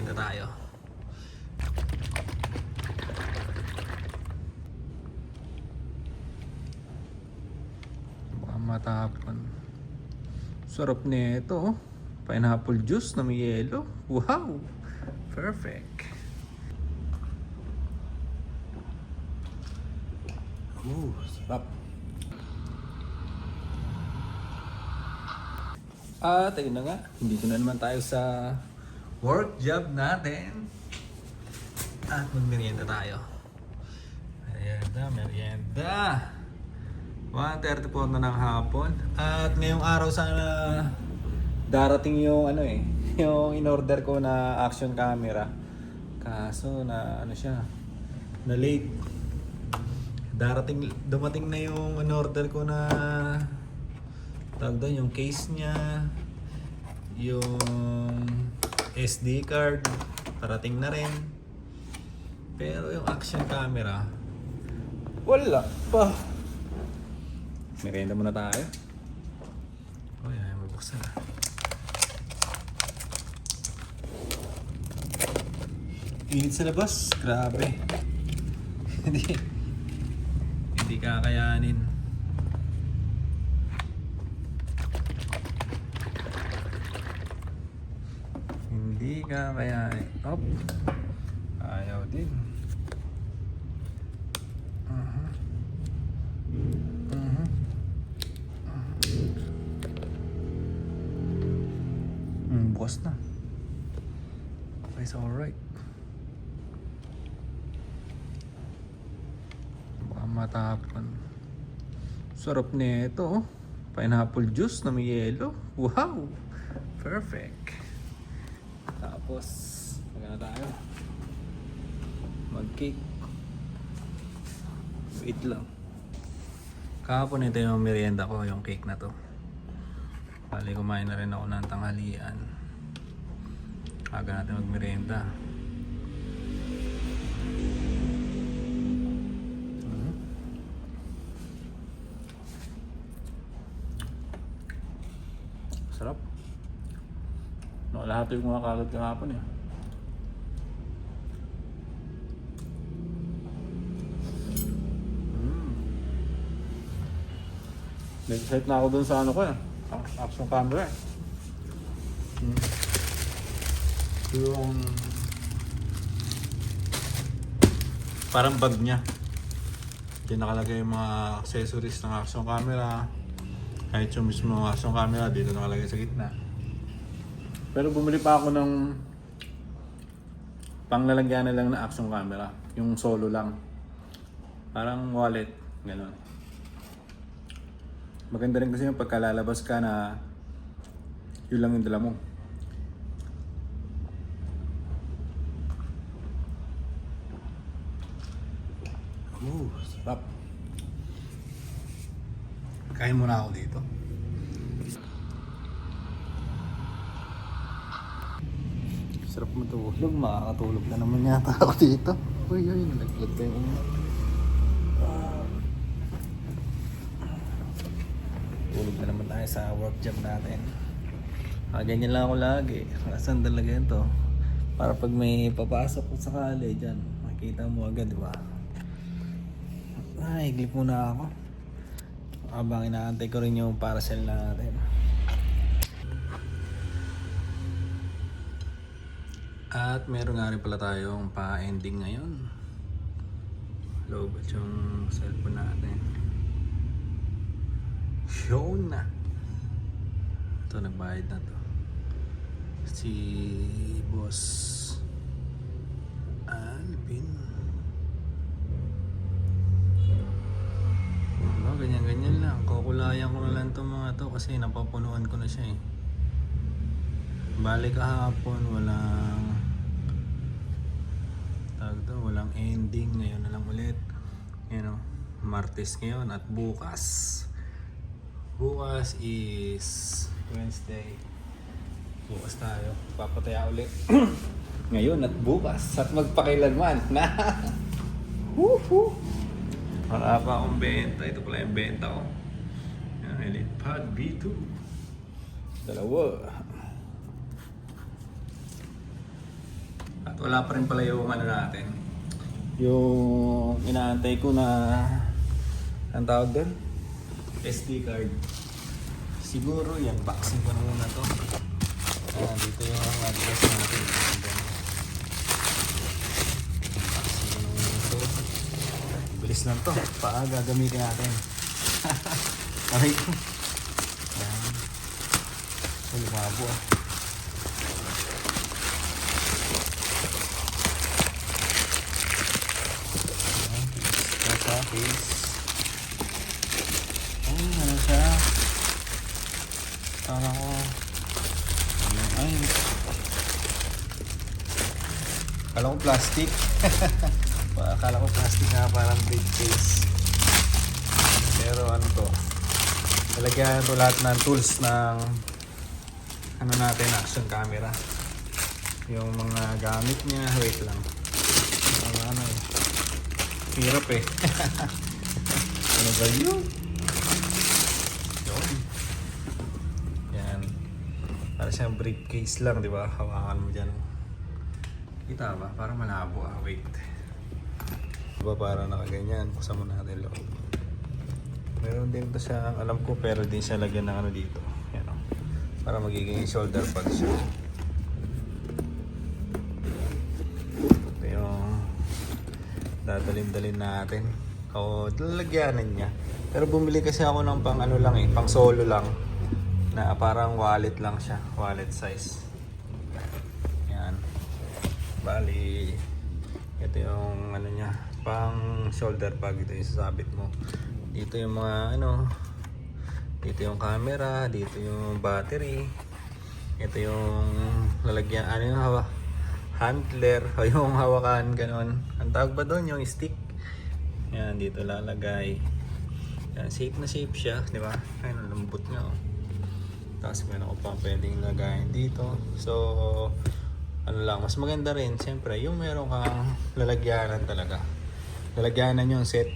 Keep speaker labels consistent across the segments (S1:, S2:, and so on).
S1: magmerienda tayo. Baka matapon. Sarap nito, oh. Pineapple juice na may yelo. Wow! Perfect. Sarap. At ayun na nga, dito na naman tayo sa work job natin. At magmerienda tayo. Merienda. 1:34 na ng hapon. At ngayong araw sana darating yung yung in-order ko na action camera. Kaso na siya, na late. Dumating na yung in-order ko na tawag doon, yung case niya, yung SD card, parating na rin. Pero yung action camera, wala pa. Merienda muna tayo. Uy, ay mabuksan na. Init sa labas, grabe. Hindi kakayanin. Hindi kakayanin. Op. Ayaw din. Bukas na. Okay, it's alright. Baka matapon. Sarap nito, oh. Pineapple juice na may yelo. Wow! Perfect. Tapos, magana tayo. Mag-cake. Wait lang. Kahapon ito yung merienda ko, yung cake na to. Bali, kumain na rin ako ng tanghalian. Aga natin magmerienda. Sarap. No, lahat yung mga kalat kahapon eh. Nag-set na ako dun sa ano ko eh. Action camera eh. Yung parang bag niya. Diyan nakalagay yung mga accessories ng action camera. Kahit yung mismo action camera dito nakalagay sa gitna. Pero bumili pa ako ng panglalagyan na lang na action camera. Yung solo lang. Parang wallet. Ganon. Maganda rin kasi yung pagkalalabas ka na yun lang yung dala mo. Sarap. Kain muna ako dito. Sarap matulog. Makakatulog na naman yata ako dito. Uy, nalaglag pa yung umat. Tulog na naman tayo sa work job natin. Ganyan lang ako lagi. Kasan talaga yun to. Para pag may papasok ko sakali dyan, makikita mo agad, di ba? Ay, iglip muna ako. Habang inaantay ko rin yung parcel natin. At meron nga rin pala tayong pa-ending ngayon. Lobat yung cellphone natin. Show na. Ito, nagbayad na to. Si Boss Alvin. Ganyan-ganyan lang. Kukulayan ko na lang itong mga to kasi napapunuan ko na siya eh. Balik kahapon, walang ending. Ngayon na lang ulit. Martes ngayon at bukas. Bukas is Wednesday. Bukas tayo. Papataya ulit. Ngayon at bukas. At magpakailanman. Woohoo! Wala pa akong benta. Ito pala yung benta ko. Yung Elite Pad B2. Dalawa. wala pa rin pala yung ano natin. Yung inaantay ko na ang tawag doon? SD card. Siguro yan, boxing ko na muna to. Dito yung address natin. Boxing ko na muna to. Bilis lang to. Gagamitin natin. Aray ko. Yan. Ay, lumabo ah. Case. Ano siya? Kala ko kala ko plastic. Kala ko plastic nga, parang briefcase. Pero ano to, talagyan to lahat ng tools ng ano natin, action camera. Yung mga gamit niya. Wait lang, ano eh, hirap eh. Ano ba yun? Yun. Yan. Para siyang briefcase lang, di ba? Hawakan mo dyan. Kita ba? Parang malabo ah. Wait. Di ba parang nakaganyan? Buksan mo natin loob. Meron din ito siya, alam ko, pero din siya lagyan ng ano dito. Yan o. Para magiging shoulder pad siya. Ito yung dadalhin-dalhin natin. O lalagyanan niya. Pero bumili kasi ako ng pang ano lang eh, pang solo lang. Na parang wallet lang siya, wallet size. Yan. Bali, ito yung ano niya, pang shoulder bag. Ito yung sasabit mo. Dito yung mga ano, dito yung camera, dito yung battery. Ito yung lalagyan, ano yung handler, o yung hawakan, ganon. Ang tawag ba doon? Yung stick. Yan, dito lalagay. Yan, safe na safe siya, di ba? Ayun, lambot nga oh. Tapos meron ko pa pwedeng lagayin dito. So, ano lang, mas maganda rin, siyempre, yung meron kang lalagyanan talaga. Lalagyanan yung set.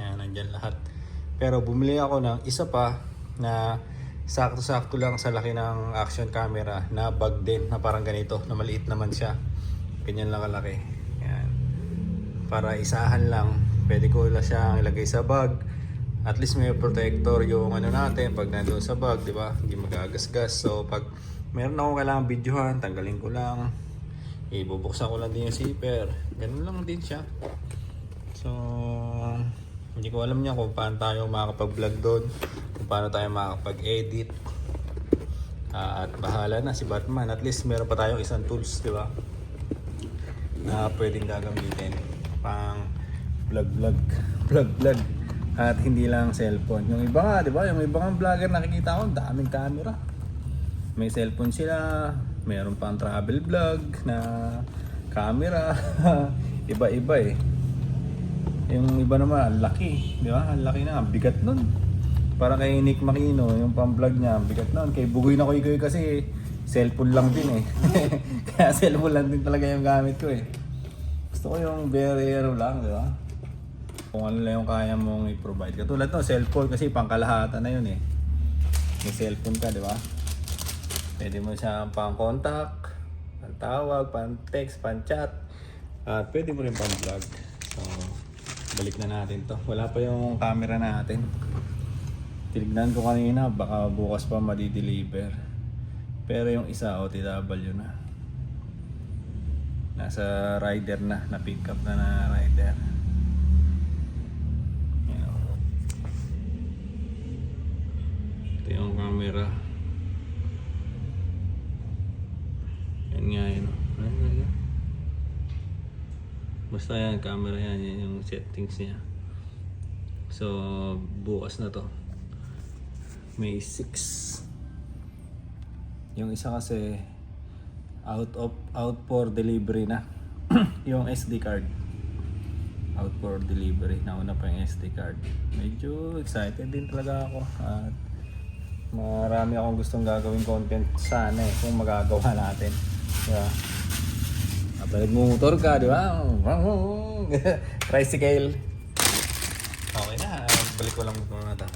S1: Yan, nandyan lahat. Pero bumili ako ng isa pa na sakto-sakto lang sa laki ng action camera na bag din, na parang ganito, na maliit naman siya. Ganyan lang kalaki. Yan. Para isahan lang. Pwede ko lang siyang ilagay sa bag. At least may protector yung ano natin pag nandoon sa bag, di ba? Hindi magagasgas. So pag meron akong kailangang videohan, tanggalin ko lang. Ibubuksan ko lang din yung zipper. Ganun lang din siya. So hindi ko alam niya kung paano tayo makakapag-vlog doon, kung paano tayo makakapag-edit. At bahala na si Batman. At least meron pa tayong isang tools, di ba? Na pwedeng gagamitin pang vlog. At hindi lang cellphone. Yung iba nga, di ba? Yung ibang vlogger nakikita ko, daming camera. May cellphone sila, mayroon pang travel vlog na camera. Iba-iba eh. Yung iba naman, ang laki, di ba? Ang laki na, ang bigat nun. Para kay Nick Makino, yung pang-vlog niya, ang bigat nun. Kay Bugoy na Koy kasi cellphone lang din eh. Kaya cellphone lang din talaga yung gamit ko eh. Gusto ko yung very lang, di ba? Kung ano lang yung kaya mong i-provide. Katulad no, cellphone kasi pangkalahatan na yun eh. May cellphone ka, di ba? Pwede mo siyang pang-contact, pang-tawag, pang-text, pang-chat. At pwede mo rin pang-vlog. So, balik na natin to. Wala pa yung camera natin. Tinignan ko kanina, baka bukas pa madi-deliver. Pero yung isa, OTW na. Nasa rider na pick up na rider. Ito yung camera. Yan nga yun. Ayan. Basta yan, camera yan. Yan yung settings niya. So, bukas na to. May 6. Yung isa kasi out for delivery na. Yung SD card. Out for delivery. Nauna pa yung SD card. Medyo excited din talaga ako. At marami akong gustong gagawin content sana eh, kung magagawa natin. Yeah. Kapag motor ka, di ba? Tricycle. Okay na, balik ko lang muna ito.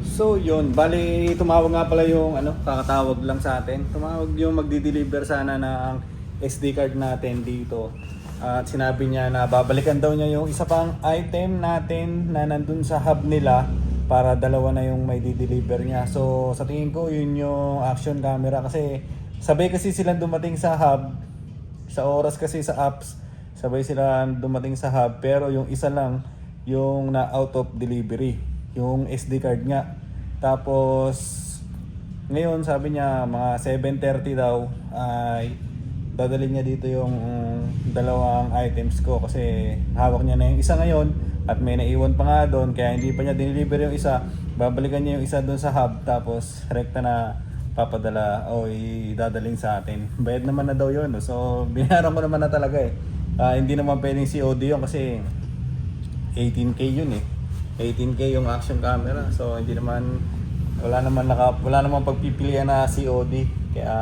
S1: So yun, bali tumawag nga pala yung kakatawag lang sa atin. Tumawag yung magdi-deliver sana ng SD card natin dito. At sinabi niya na babalikan daw niya yung isa pang item natin na nandun sa hub nila para dalawa na yung may di-deliver niya. So sa tingin ko yun yung action camera kasi sabay kasi silang dumating sa hub. Sa oras kasi sa apps, sabay sila dumating sa hub pero yung isa lang yung na out of delivery, yung SD card nga. Tapos ngayon sabi niya mga 7:30 daw ay dadalhin niya dito yung dalawang items ko kasi hawak niya na yung isa ngayon at may naiwan pa nga doon kaya hindi pa niya dineliver yung isa. Babalikan niya yung isa doon sa hub tapos rekta na papadala o idadaling sa atin. Bayad naman na daw yun. So binayaran ko naman na talaga eh. Hindi naman pwedeng COD yun kasi 18K yun eh. 18K yung action camera. So hindi naman wala naman pagpipilian na COD. Kaya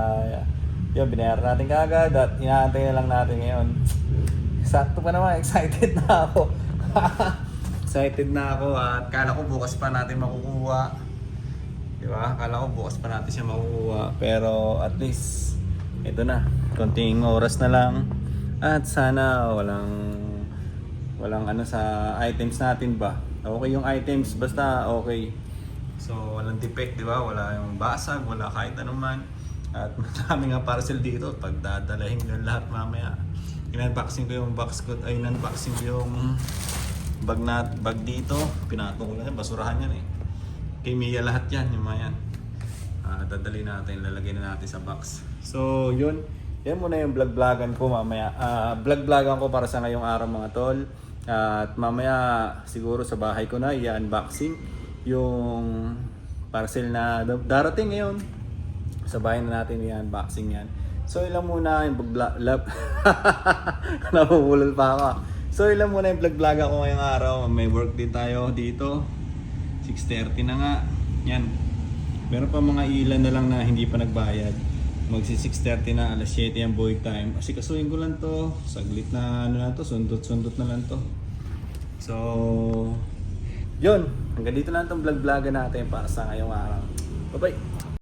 S1: yun, binayaran natin kaagad at inaantay na lang natin ngayon. Sakto pa naman, excited na ako. Excited na ako at kala ko bukas pa natin makukuha. Diba? Kala ko bukas pa natin siya makukuha. Pero at least, ito na. Konting oras na lang. At sana walang ano sa items natin ba. Okay yung items, basta okay. So walang defect, diba? Wala yung basag, wala kahit anuman. At marami nga parcel dito. Pagdadalahin ko lahat mamaya. In-unboxing ko yung box ko. Ay, in-unboxing ko yung bag dito. Pinatong ko lang yan. Basurahan yan eh. Kay Mia lahat yan. Yung mga yan. Dadali natin. Lalagay na natin sa box. So, yun. Yan muna yung vlog-vlogan ko mamaya. Vlog-vlogan ko para sa ngayong araw mga tol. At mamaya siguro sa bahay ko na i-unboxing yung parcel na darating ngayon. Sa bahay na natin i-unboxing yan. So ilang muna yung vlog nabubulol pa ako. So ilang muna yung vlog ako ngayong araw. May work din tayo dito. 6:30 na nga. Yan. Meron pa mga ilan na lang na hindi pa nagbayad. Magsi 6:30 na, alas 7 yung void time. Kasi kasuhin ko lang to. Saglit na ano na to, sundot-sundot na lang to. So yun. Hanggang dito lang itong vlog natin para sa ngayong araw. Bye bye!